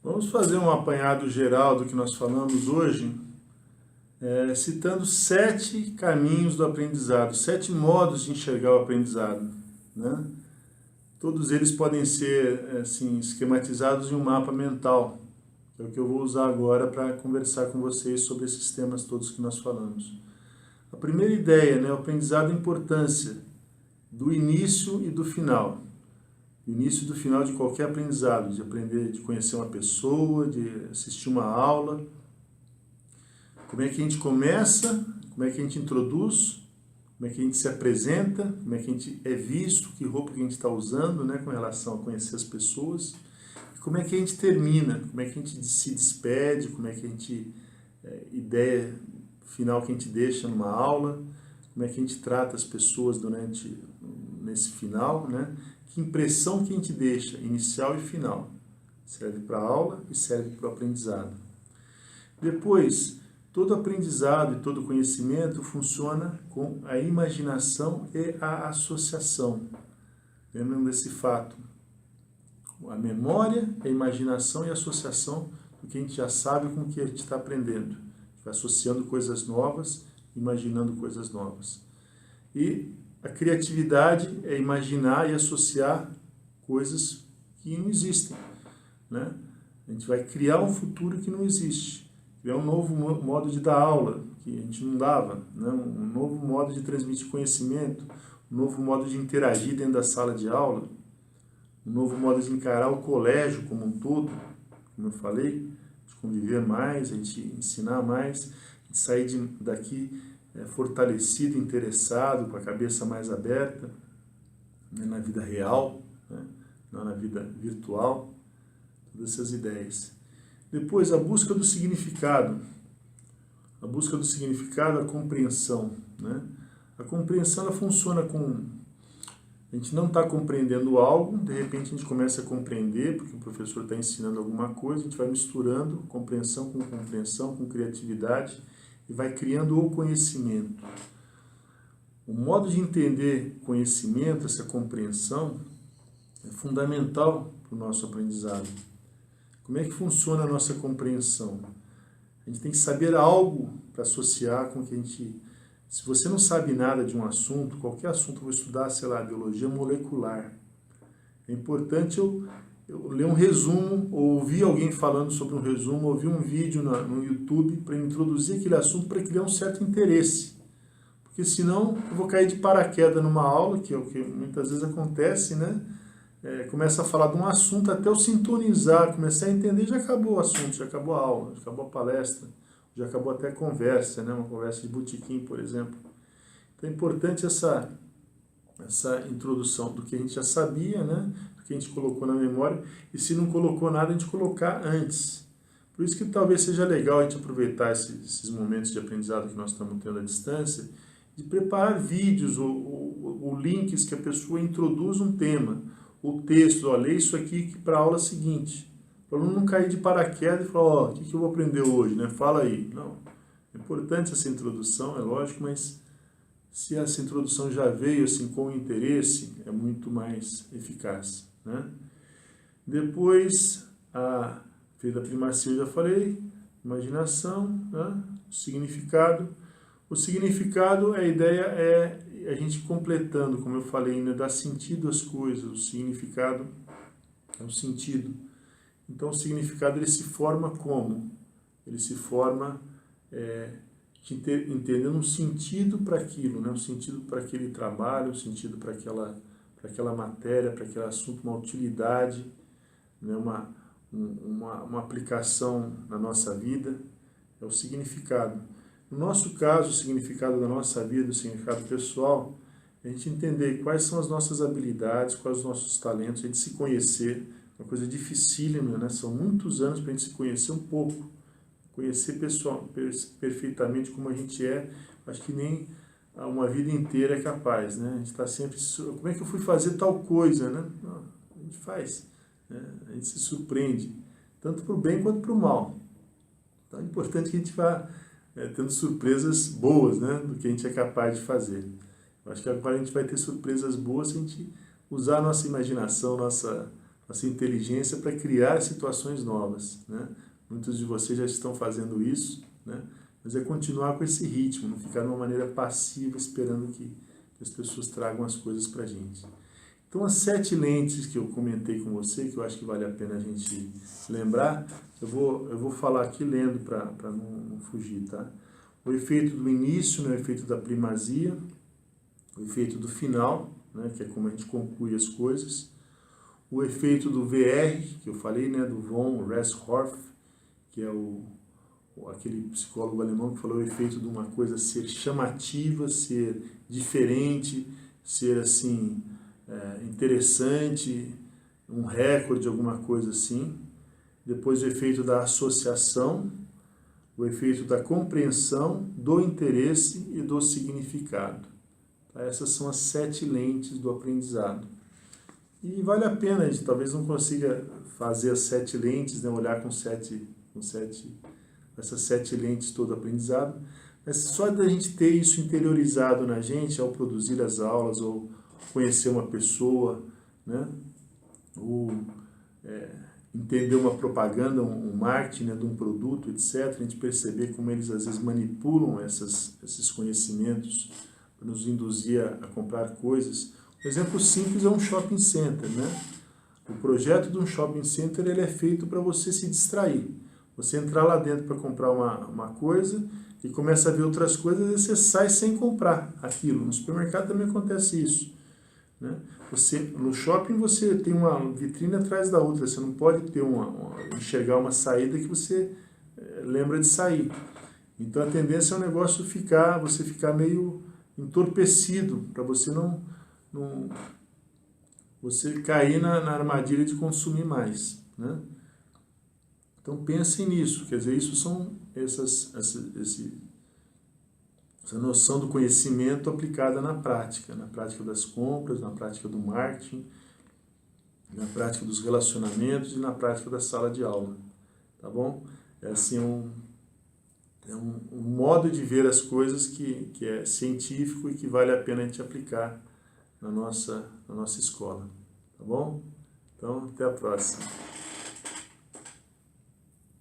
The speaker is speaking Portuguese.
Vamos fazer um apanhado geral do que nós falamos hoje, citando 7 caminhos do aprendizado, 7 modos de enxergar o aprendizado, né? Todos eles podem ser assim, esquematizados em um mapa mental, que é o que eu vou usar agora para conversar com vocês sobre esses temas todos que nós falamos. A primeira ideia, né, o aprendizado, a importância do início e do final. O início e do final de qualquer aprendizado, de aprender, de conhecer uma pessoa, de assistir uma aula. Como é que a gente começa, como é que a gente introduz, como é que a gente se apresenta, como é que a gente é visto, que roupa que a gente está usando, né, com relação a conhecer as pessoas. E como é que a gente termina, como é que a gente se despede, como é que a gente, ideia final que a gente deixa numa aula, como é que a gente trata as pessoas nesse final, né? Que impressão que a gente deixa, inicial e final. Serve para a aula e serve para o aprendizado. Depois, todo aprendizado e todo conhecimento funciona com a imaginação e a associação. Lembrando desse fato. A memória, a imaginação e a associação do que a gente já sabe com o que a gente está aprendendo. Vai associando coisas novas, imaginando coisas novas. E a criatividade é imaginar e associar coisas que não existem, né? A gente vai criar um futuro que não existe. Criar um novo modo de dar aula, que a gente não dava, né? Um novo modo de transmitir conhecimento, um novo modo de interagir dentro da sala de aula, um novo modo de encarar o colégio como um todo, como eu falei, de conviver mais, a gente ensinar mais, a gente sair daqui fortalecido, interessado, com a cabeça mais aberta, né, na vida real, né, não na vida virtual, todas essas ideias. Depois, a busca do significado. A busca do significado, a compreensão, né? A compreensão, ela funciona com... A gente não está compreendendo algo, de repente a gente começa a compreender, porque o professor está ensinando alguma coisa, a gente vai misturando compreensão, com criatividade, e vai criando o conhecimento. O modo de entender conhecimento, essa compreensão, é fundamental para o nosso aprendizado. Como é que funciona a nossa compreensão? A gente tem que saber algo para associar com o que a gente... Se você não sabe nada de um assunto, qualquer assunto, eu vou estudar, sei lá, biologia molecular. É importante eu ler um resumo, ou ouvir alguém falando sobre um resumo, ouvir um vídeo no YouTube para introduzir aquele assunto para criar um certo interesse. Porque senão eu vou cair de paraquedas numa aula, que é o que muitas vezes acontece, né? Começa a falar de um assunto até eu sintonizar, começar a entender, já acabou o assunto, já acabou a aula, já acabou a palestra, já acabou até a conversa, né? Uma conversa de botequim, por exemplo. Então é importante essa introdução do que a gente já sabia, né? Do que a gente colocou na memória, e se não colocou nada, a gente colocar antes. Por isso que talvez seja legal a gente aproveitar esses momentos de aprendizado que nós estamos tendo à distância, de preparar vídeos ou links que a pessoa introduz um tema, o texto, ó, lê isso aqui para a aula seguinte. Para o aluno não cair de paraquedas e falar, ó, o que eu vou aprender hoje, né? Fala aí. Não, é importante essa introdução, é lógico, mas se essa introdução já veio assim com interesse, é muito mais eficaz, né? Depois, fez a primacia, eu já falei, imaginação, né? Significado. O significado, a ideia é a gente completando, como eu falei, né? Dar sentido às coisas. O significado é o sentido. Então, o significado, ele se forma como? Ele se forma entendendo um sentido para aquilo, né? Um sentido para aquele trabalho, um sentido para aquela matéria, para aquele assunto, uma utilidade, né? Uma aplicação na nossa vida, é o significado. No nosso caso, o significado da nossa vida, o significado pessoal, é a gente entender quais são as nossas habilidades, quais os nossos talentos, a gente se conhecer, uma coisa dificílima, né? São muitos anos para a gente se conhecer um pouco, conhecer perfeitamente como a gente é, acho que nem uma vida inteira é capaz, né? A gente está sempre, como é que eu fui fazer tal coisa, né? Não, a gente faz, né? A gente se surpreende, tanto para o bem quanto para o mal. Então é importante que a gente vá tendo surpresas boas, né? Do que a gente é capaz de fazer. Eu acho que agora a gente vai ter surpresas boas se a gente usar a nossa imaginação, nossa nossa inteligência para criar situações novas, né? Muitos de vocês já estão fazendo isso, né? Mas é continuar com esse ritmo, não ficar de uma maneira passiva esperando que as pessoas tragam as coisas para a gente. Então, as 7 lentes que eu comentei com você, que eu acho que vale a pena a gente lembrar, eu vou falar aqui lendo para não fugir, tá? O efeito do início, né, o efeito da primazia, o efeito do final, né, que é como a gente conclui as coisas, o efeito do VR, que eu falei, né, do von Restorff, que é aquele psicólogo alemão que falou o efeito de uma coisa ser chamativa, ser diferente, ser assim, interessante, um recorde, alguma coisa assim. Depois o efeito da associação, o efeito da compreensão, do interesse e do significado. Essas são as 7 lentes do aprendizado. E vale a pena, a gente talvez não consiga fazer as 7 lentes, né, olhar com essas 7 lentes todo o aprendizado, mas só da gente ter isso interiorizado na gente ao produzir as aulas, ou conhecer uma pessoa, né, ou entender uma propaganda, um marketing, né, de um produto, etc., a gente perceber como eles às vezes manipulam esses conhecimentos para nos induzir a comprar coisas. Um exemplo simples é um shopping center, né? O projeto de um shopping center ele é feito para você se distrair. Você entrar lá dentro para comprar uma coisa e começa a ver outras coisas e você sai sem comprar aquilo. No supermercado também acontece isso, né? No shopping você tem uma vitrine atrás da outra, você não pode ter enxergar uma saída que você lembra de sair. Então a tendência é o negócio você ficar meio entorpecido, para você não você cair na armadilha de consumir mais, né? Então pensem nisso, quer dizer, isso são essa noção do conhecimento aplicada na prática das compras, na prática do marketing, na prática dos relacionamentos e na prática da sala de aula, tá bom? É assim um modo de ver as coisas que é científico e que vale a pena a gente aplicar na nossa escola, tá bom? Então, até a próxima.